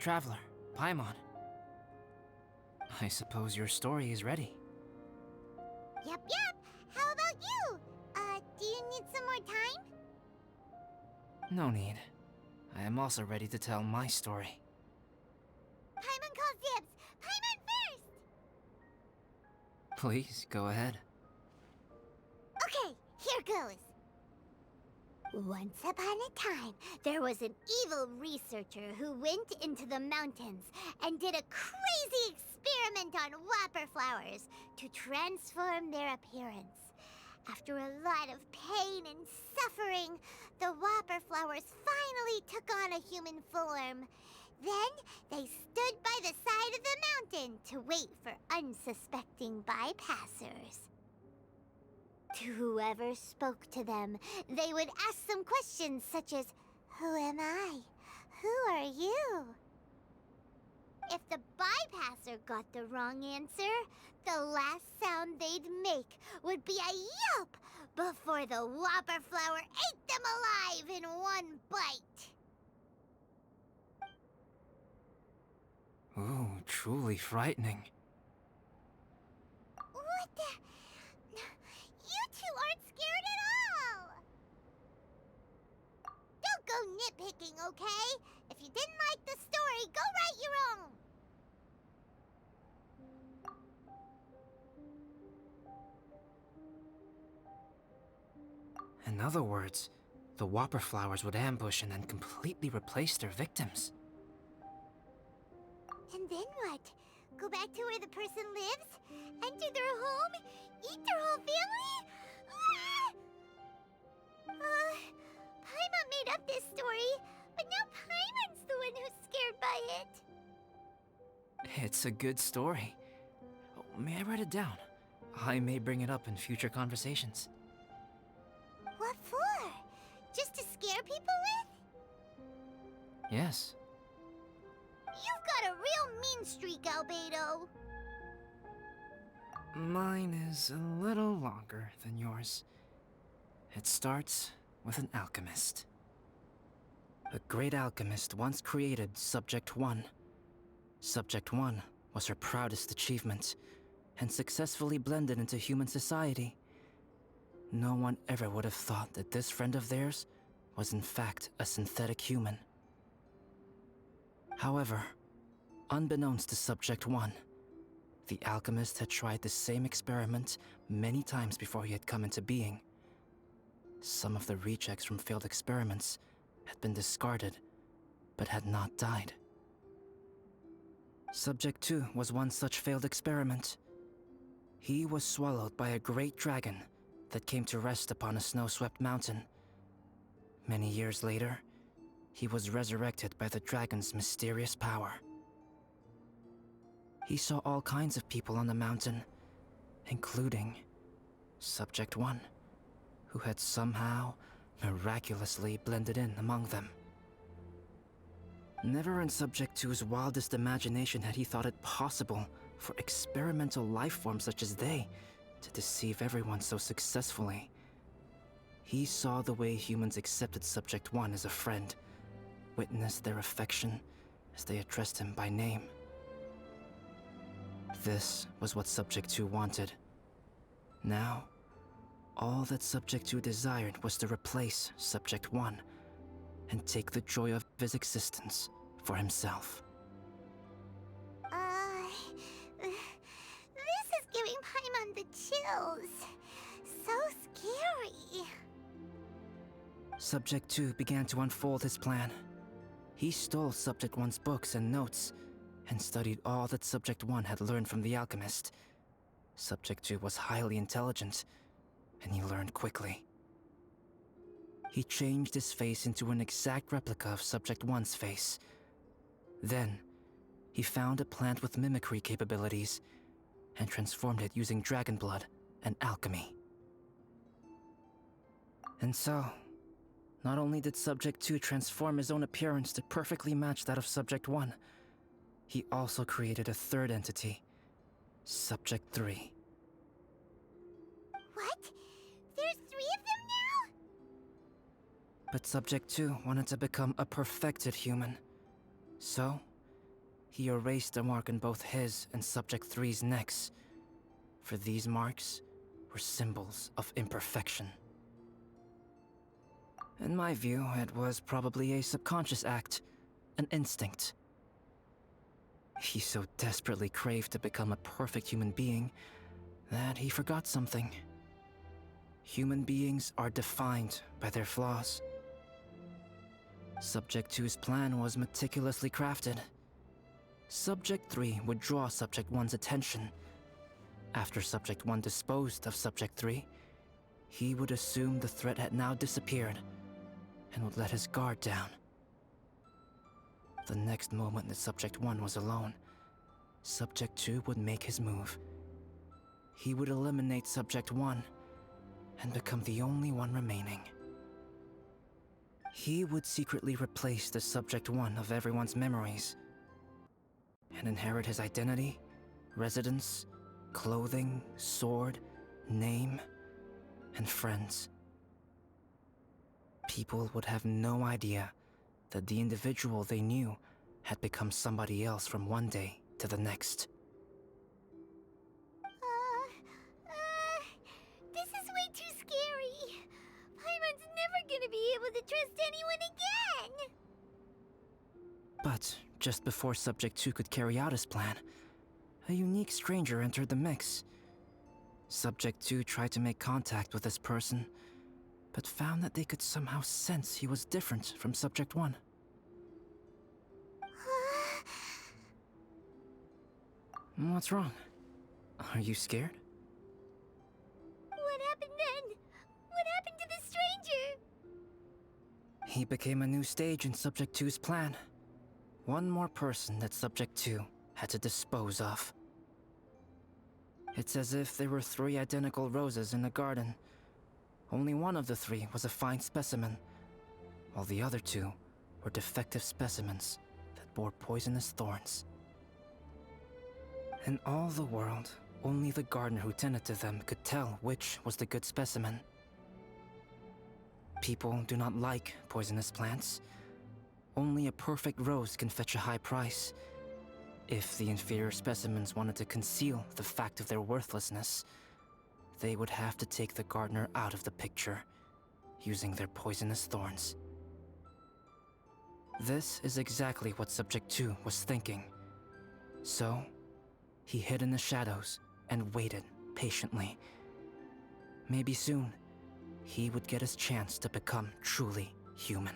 traveler, Paimon. I suppose your story is ready. Yep. How about you? Do you need some more time? No need. I am also ready to tell my story. Paimon calls dibs! Paimon first! Please, go ahead. Okay, here goes. Once upon a time, there was an evil researcher who went into the mountains and did a crazy experiment on whopper flowers to transform their appearance. After a lot of pain and suffering, the whopper flowers finally took on a human form. Then they stood by the side of the mountain to wait for unsuspecting bypassers. To whoever spoke to them, they would ask them questions such as, "Who am I? Who are you?" If the bypasser got the wrong answer, the last sound they'd make would be a yelp before the whopper flower ate them alive in one bite. Ooh, truly frightening. What the? You two aren't scared at all! Don't go nitpicking, okay? If you didn't like the story, go write your own! In other words, the whopper flowers would ambush and then completely replace their victims. And then what? Go back to where the person lives? Enter their home? Eat their whole family? Paimon made up this story, but now Paimon's the one who's scared by it. It's a good story. May I write it down? I may bring it up in future conversations. What for? Just to scare people with? Yes. You've got a real mean streak, Albedo. Mine is a little longer than yours. It starts with an alchemist. A great alchemist once created Subject 1. Subject 1 was her proudest achievement, and successfully blended into human society. No one ever would have thought that this friend of theirs was in fact a synthetic human. However, unbeknownst to Subject 1, the alchemist had tried the same experiment many times before he had come into being. Some of the rejects from failed experiments had been discarded, but had not died. Subject 2 was one such failed experiment. He was swallowed by a great dragon that came to rest upon a snow-swept mountain. Many years later, he was resurrected by the dragon's mysterious power. He saw all kinds of people on the mountain, including Subject 1, who had somehow miraculously blended in among them. Never in Subject 2's wildest imagination had he thought it possible for experimental life forms such as they to deceive everyone so successfully. He saw the way humans accepted Subject 1 as a friend, witnessed their affection as they addressed him by name. This was what Subject 2 wanted. Now, all that Subject 2 desired was to replace Subject 1 and take the joy of his existence for himself. This is giving Paimon the chills. So scary. Subject 2 began to unfold his plan. He stole Subject 1's books and notes, and studied all that Subject 1 had learned from the alchemist. Subject 2 was highly intelligent, and he learned quickly. He changed his face into an exact replica of Subject 1's face. Then, he found a plant with mimicry capabilities, and transformed it using dragon blood and alchemy. And so, not only did Subject 2 transform his own appearance to perfectly match that of Subject 1, he also created a third entity, Subject 3. What? There's 3 of them now? But Subject 2 wanted to become a perfected human. So, he erased a mark on both his and Subject 3's necks, for these marks were symbols of imperfection. In my view, it was probably a subconscious act, an instinct. He so desperately craved to become a perfect human being that he forgot something. Human beings are defined by their flaws. Subject 2's plan was meticulously crafted. Subject 3 would draw Subject 1's attention. After Subject 1 disposed of Subject 3, he would assume the threat had now disappeared and would let his guard down. The next moment that Subject 1 was alone, Subject 2 would make his move. He would eliminate Subject 1 and become the only one remaining. He would secretly replace the Subject 1 of everyone's memories and inherit his identity, residence, clothing, sword, name, and friends. People would have no idea that the individual they knew had become somebody else from one day to the next. This is way too scary. Paimon's never gonna be able to trust anyone again. But just before Subject 2 could carry out his plan, a unique stranger entered the mix. Subject 2 tried to make contact with this person, but found that they could somehow sense he was different from Subject 1. What's wrong? Are you scared? What happened then? What happened to the stranger? He became a new stage in Subject 2's plan. One more person that Subject 2 had to dispose of. It's as if there were 3 identical roses in a garden. Only one of the 3 was a fine specimen, while the other 2 were defective specimens that bore poisonous thorns. In all the world, only the gardener who tended to them could tell which was the good specimen. People do not like poisonous plants. Only a perfect rose can fetch a high price. If the inferior specimens wanted to conceal the fact of their worthlessness, they would have to take the gardener out of the picture, using their poisonous thorns. This is exactly what Subject 2 was thinking. So, he hid in the shadows and waited patiently. Maybe soon, he would get his chance to become truly human.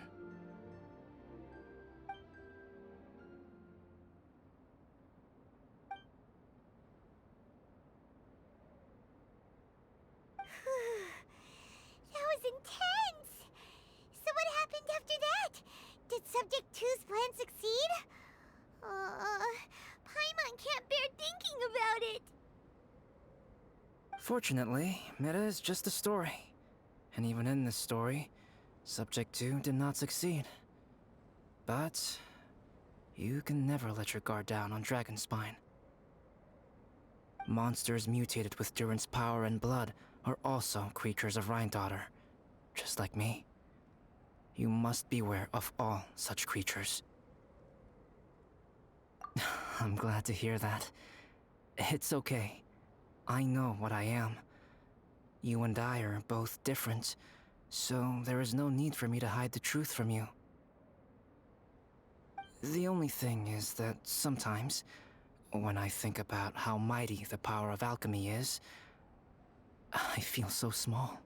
That was intense! So what happened after that? Did Subject 2's plan succeed? Paimon can't bear thinking about it. Fortunately, it is just a story. And even in this story, Subject 2 did not succeed. But you can never let your guard down on Dragonspine. Monsters mutated with Durin's power and blood are also creatures of Rhine-Daughter, just like me. You must beware of all such creatures. I'm glad to hear that. It's okay. I know what I am. You and I are both different, so there is no need for me to hide the truth from you. The only thing is that sometimes, when I think about how mighty the power of alchemy is, I feel so small.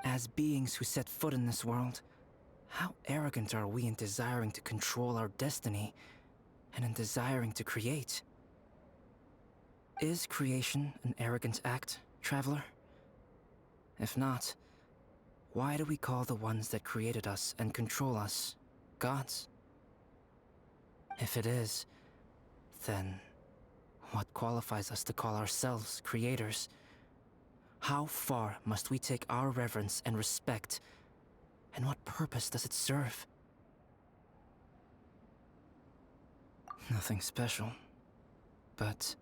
As beings who set foot in this world, how arrogant are we in desiring to control our destiny and in desiring to create? Is creation an arrogant act, traveler? If not, why do we call the ones that created us and control us gods? If it is, then what qualifies us to call ourselves creators? How far must we take our reverence and respect, and what purpose does it serve? Nothing special, but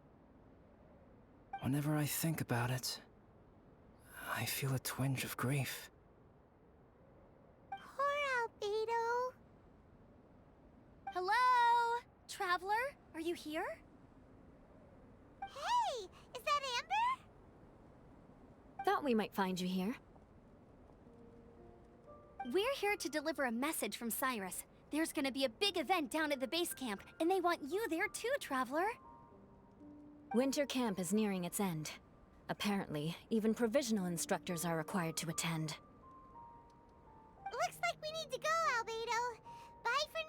whenever I think about it, I feel a twinge of grief. Poor Albedo. Hello? Are you here? Hey, is that Amber? Thought we might find you here. We're here to deliver a message from Cyrus. There's gonna be a big event down at the base camp, and they want you there too, Traveler. Winter camp is nearing its end. Apparently, even provisional instructors are required to attend. Looks like we need to go, Albedo. Bye for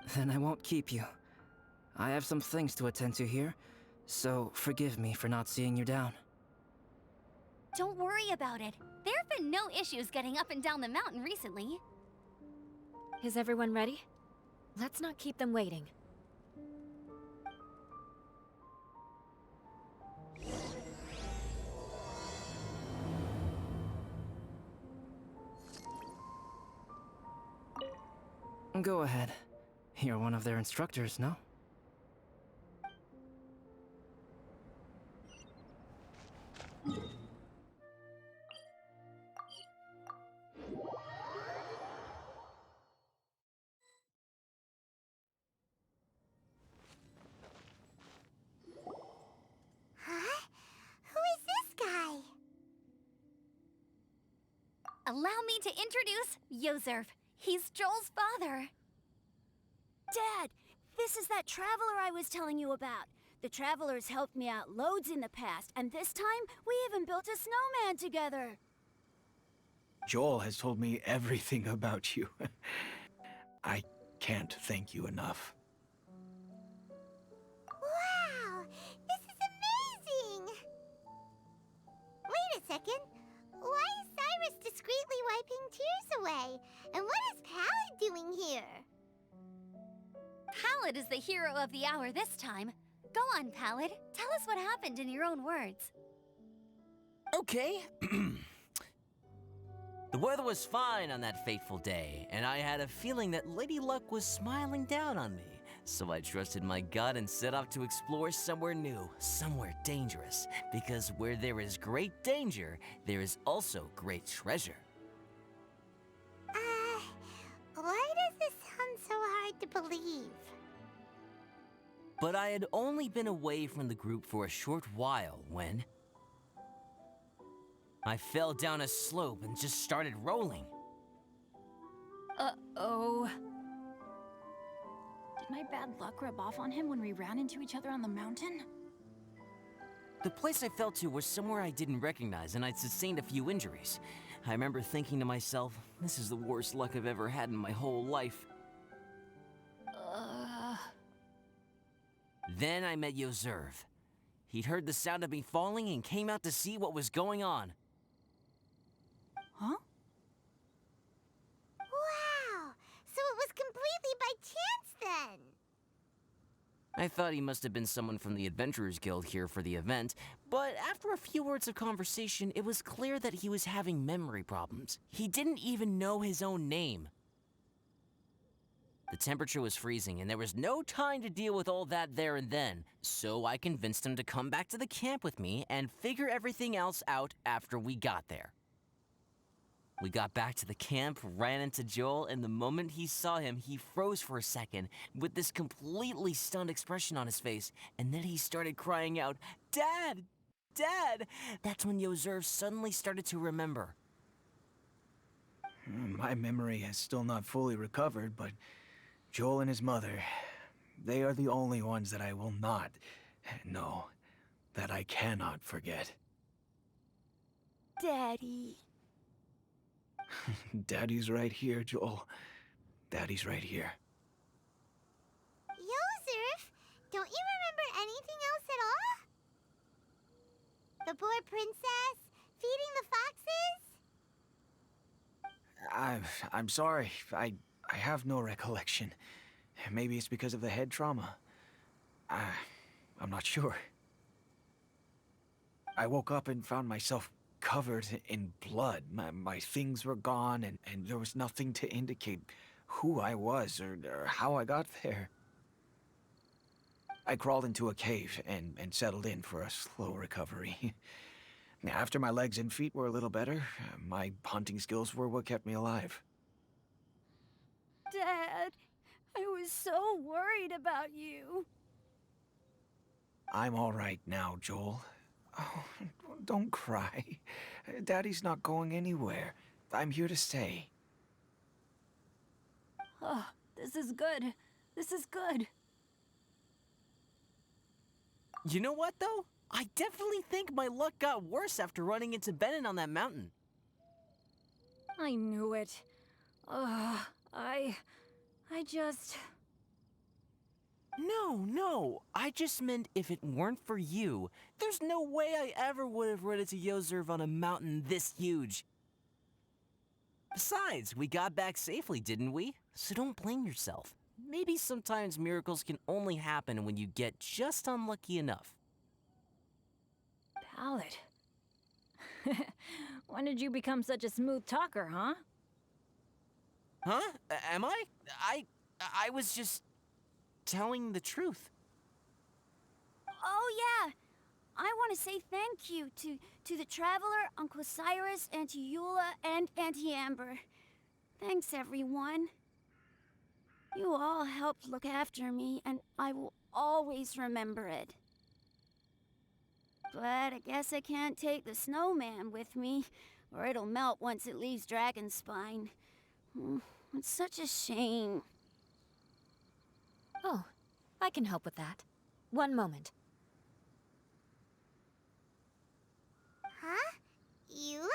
now. Then I won't keep you. I have some things to attend to here, so forgive me for not seeing you down. Don't worry about it. There have been no issues getting up and down the mountain recently. Is everyone ready? Let's not keep them waiting. Go ahead. You're one of their instructors, no? Huh? Who is this guy? Allow me to introduce Yozerv. He's Joel's father. Dad, this is that traveler I was telling you about. The traveler's helped me out loads in the past, and this time we even built a snowman together. Joel has told me everything about you. I can't thank you enough. Wow, this is amazing! Wait a second. Why is Cyrus discreetly wiping tears away? And what is Pallid doing here? Pallid is the hero of the hour this time. Go on, Pallid. Tell us what happened in your own words. Okay. The weather was fine on that fateful day, and I had a feeling that Lady Luck was smiling down on me. So I trusted my gut and set off to explore somewhere new, somewhere dangerous. Because where there is great danger, there is also great treasure. Why does this sound so hard to believe? But I had only been away from the group for a short while when I fell down a slope and just started rolling. Uh-oh. Did my bad luck rub off on him when we ran into each other on the mountain? The place I fell to was somewhere I didn't recognize, and I'd sustained a few injuries. I remember thinking to myself, this is the worst luck I've ever had in my whole life. Then I met Yozerv. He'd heard the sound of me falling and came out to see what was going on. Huh? Wow, so it was completely by chance then. I thought he must have been someone from the Adventurers Guild here for the event, but after a few words of conversation, it was clear that he was having memory problems. He didn't even know his own name. The temperature was freezing, and there was no time to deal with all that there and then, so I convinced him to come back to the camp with me and figure everything else out after we got there. We got back to the camp, ran into Joel, and the moment he saw him, he froze for a second with this completely stunned expression on his face, and then he started crying out, "Dad! Dad!" That's when Yozerv suddenly started to remember. My memory has still not fully recovered, but Joel and his mother, they are the only ones that I will not, no, that I cannot forget. Daddy. Daddy's right here, Joel. Daddy's right here. Yozerf, don't you remember anything else at all? The poor princess? Feeding the foxes? I'm sorry. I have no recollection. Maybe it's because of the head trauma. I'm not sure. I woke up and found myself covered in blood. My things were gone, and there was nothing to indicate who I was or how I got there. I crawled into a cave and settled in for a slow recovery. After my legs and feet were a little better, my hunting skills were what kept me alive. Dad, I was was so worried about you. I'm all right now, Joel. Oh, don't cry. Daddy's not going anywhere. I'm here to stay. Oh, this is good. This is good. You know what, though? I definitely think my luck got worse after running into Benin on that mountain. I knew it. Ugh, I just... No. I just meant if it weren't for you, there's no way I ever would have run into Yozerv on a mountain this huge. Besides, we got back safely, didn't we? So don't blame yourself. Maybe sometimes miracles can only happen when you get just unlucky enough. Ballad. When did you become such a smooth talker, huh? Huh? Am I? I was just telling the truth. Oh, yeah. I want to say thank you to the Traveler, Uncle Cyrus, Auntie Eula, and Auntie Amber. Thanks, everyone. You all helped look after me, and I will always remember it. But I guess I can't take the snowman with me, or it'll melt once it leaves Dragonspine. It's such a shame. Oh, I can help with that. One moment. Huh? Eula?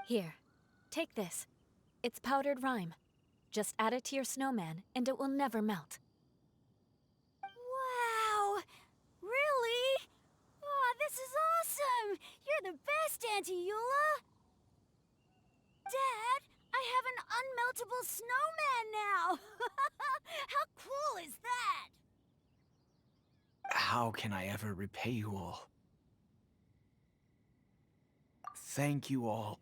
Here, take this. It's powdered rime. Just add it to your snowman, and it will never melt. Wow! Really? Oh, this is awesome! You're the best, Auntie Eula! Dad, I have an unmeltable snowman now! How cool is that? How can I ever repay you all? Thank you all.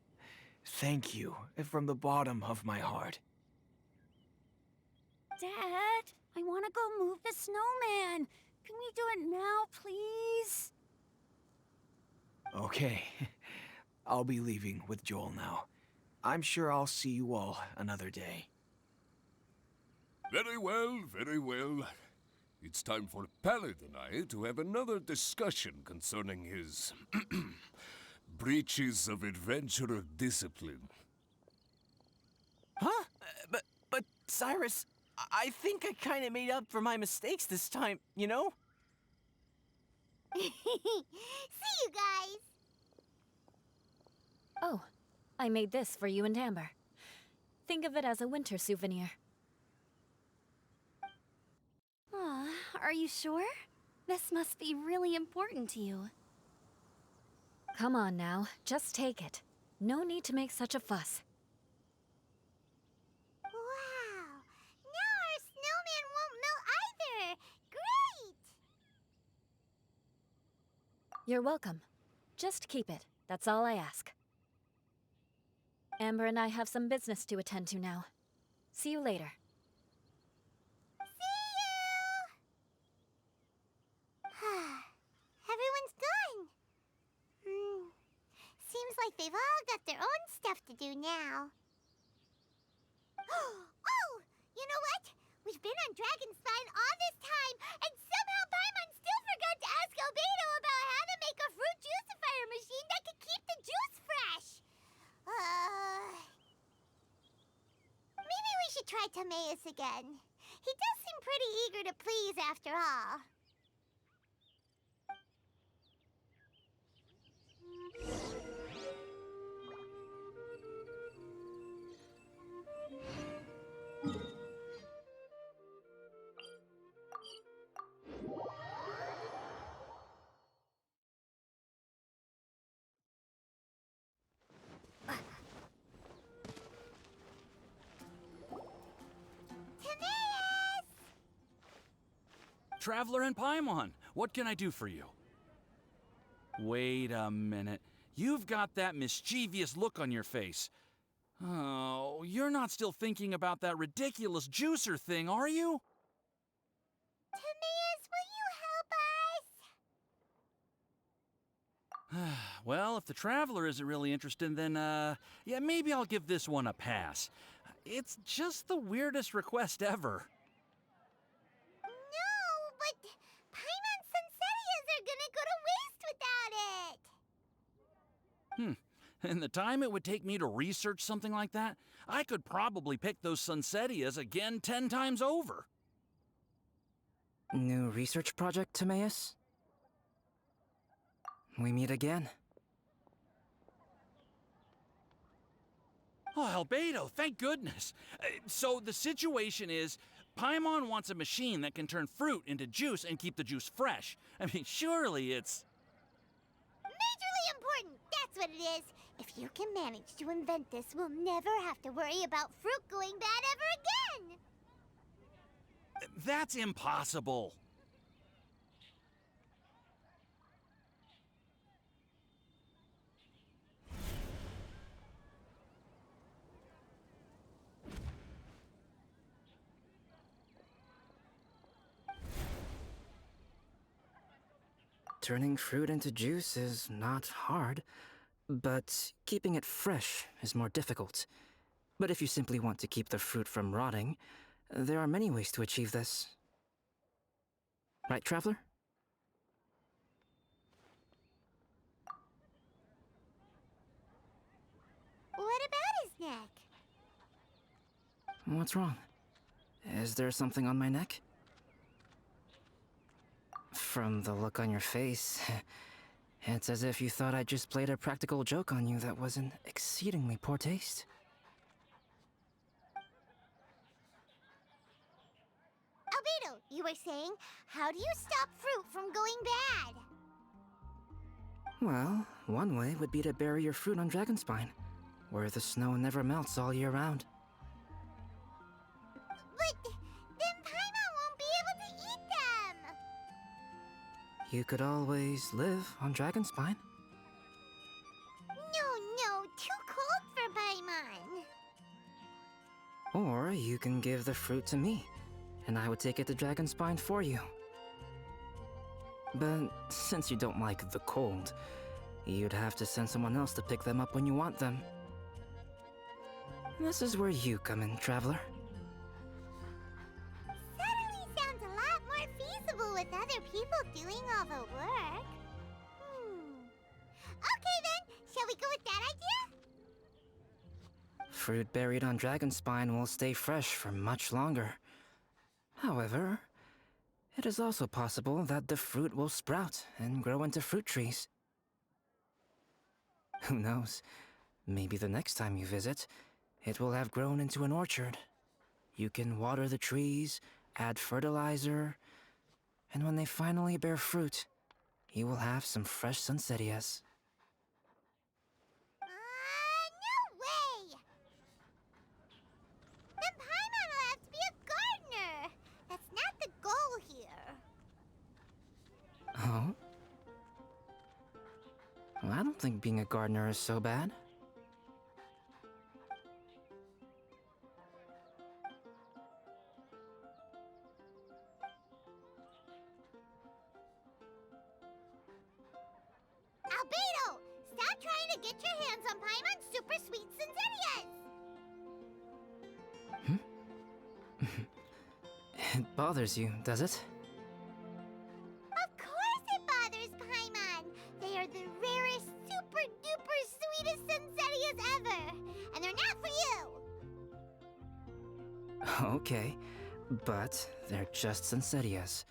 Thank you from the bottom of my heart. Dad, I want to go move the snowman. Can we do it now, please? Okay. I'll be leaving with Joel now. I'm sure I'll see you all another day. Very well, very well. It's time for Pallid and I to have another discussion concerning his breaches of adventurer discipline. Huh? But Cyrus, I think I kind of made up for my mistakes this time, you know? See you guys! Oh, I made this for you and Amber. Think of it as a winter souvenir. Aw, are you sure? This must be really important to you. Come on now, just take it. No need to make such a fuss. Wow! Now our snowman won't melt either! Great! You're welcome. Just keep it. That's all I ask. Amber and I have some business to attend to now. See you later. See you! Everyone's gone. Seems like they've all got their own stuff to do now. Oh! You know what? We've been on Dragonspine all this time, and somehow Paimon still forgot to ask Albedo about how to make a fruit juicifier machine that could keep the juice fresh. Maybe we should try Timaeus again. He does seem pretty eager to please after all. Timaeus! Traveler and Paimon, what can I do for you? Wait a minute. You've got that mischievous look on your face. Oh, you're not still thinking about that ridiculous juicer thing, are you? Timaeus, will you help us? Well, if the Traveler isn't really interested, then, yeah, maybe I'll give this one a pass. It's just the weirdest request ever. No, but Paimon Sunsettias are gonna go to waste without it! In the time it would take me to research something like that, I could probably pick those Sunsettias again 10 times over. New research project, Timaeus? We meet again. Oh, Albedo, thank goodness. So the situation is, Paimon wants a machine that can turn fruit into juice and keep the juice fresh. I mean, surely it's... Majorly important, that's what it is. If you can manage to invent this, we'll never have to worry about fruit going bad ever again! That's impossible. Turning fruit into juice is not hard, but keeping it fresh is more difficult. But if you simply want to keep the fruit from rotting, there are many ways to achieve this. Right, Traveler? What about his neck? What's wrong? Is there something on my neck? From the look on your face, it's as if you thought I just played a practical joke on you that was in exceedingly poor taste. Albedo, you were saying, how do you stop fruit from going bad? Well, one way would be to bury your fruit on Dragonspine, where the snow never melts all year round. But then Paimon won't be able to eat them! You could always live on Dragonspine. No, too cold for Paimon. Or you can give the fruit to me, and I would take it to Dragonspine for you. But since you don't like the cold, you'd have to send someone else to pick them up when you want them. This is where you come in, Traveler. Suddenly sounds a lot more feasible with other people doing all the work. Okay then, shall we go with that idea? Fruit buried on Dragonspine will stay fresh for much longer. However, it is also possible that the fruit will sprout and grow into fruit trees. Who knows? Maybe the next time you visit, it will have grown into an orchard. You can water the trees, add fertilizer, and when they finally bear fruit, you will have some fresh Sunsettias. No way! Then Paimon will have to be a gardener! That's not the goal here. Oh? Well, I don't think being a gardener is so bad. Albedo! Stop trying to get your hands on Paimon's super sweet Sunsettias! It bothers you, does it? Of course it bothers Paimon! They are the rarest, super duper sweetest Sunsettias ever! And they're not for you! Okay, but they're just Sunsettias.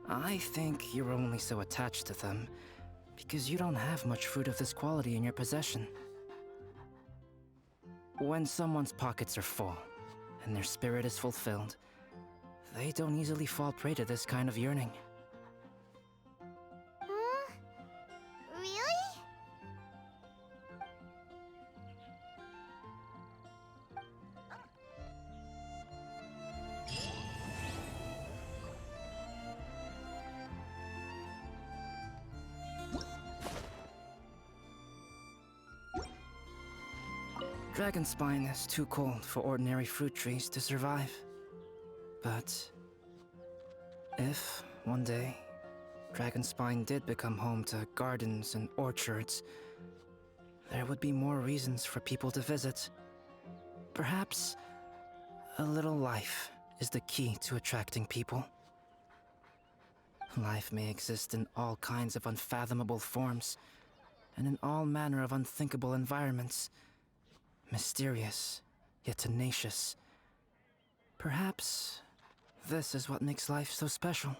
I think you're only so attached to them because you don't have much fruit of this quality in your possession. When someone's pockets are full and their spirit is fulfilled, they don't easily fall prey to this kind of yearning. Really? Dragonspine is too cold for ordinary fruit trees to survive. But if, one day, Dragonspine did become home to gardens and orchards, there would be more reasons for people to visit. Perhaps A little life is the key to attracting people. Life may exist in all kinds of unfathomable forms, and in all manner of unthinkable environments. Mysterious, yet tenacious. Perhaps this is what makes life so special.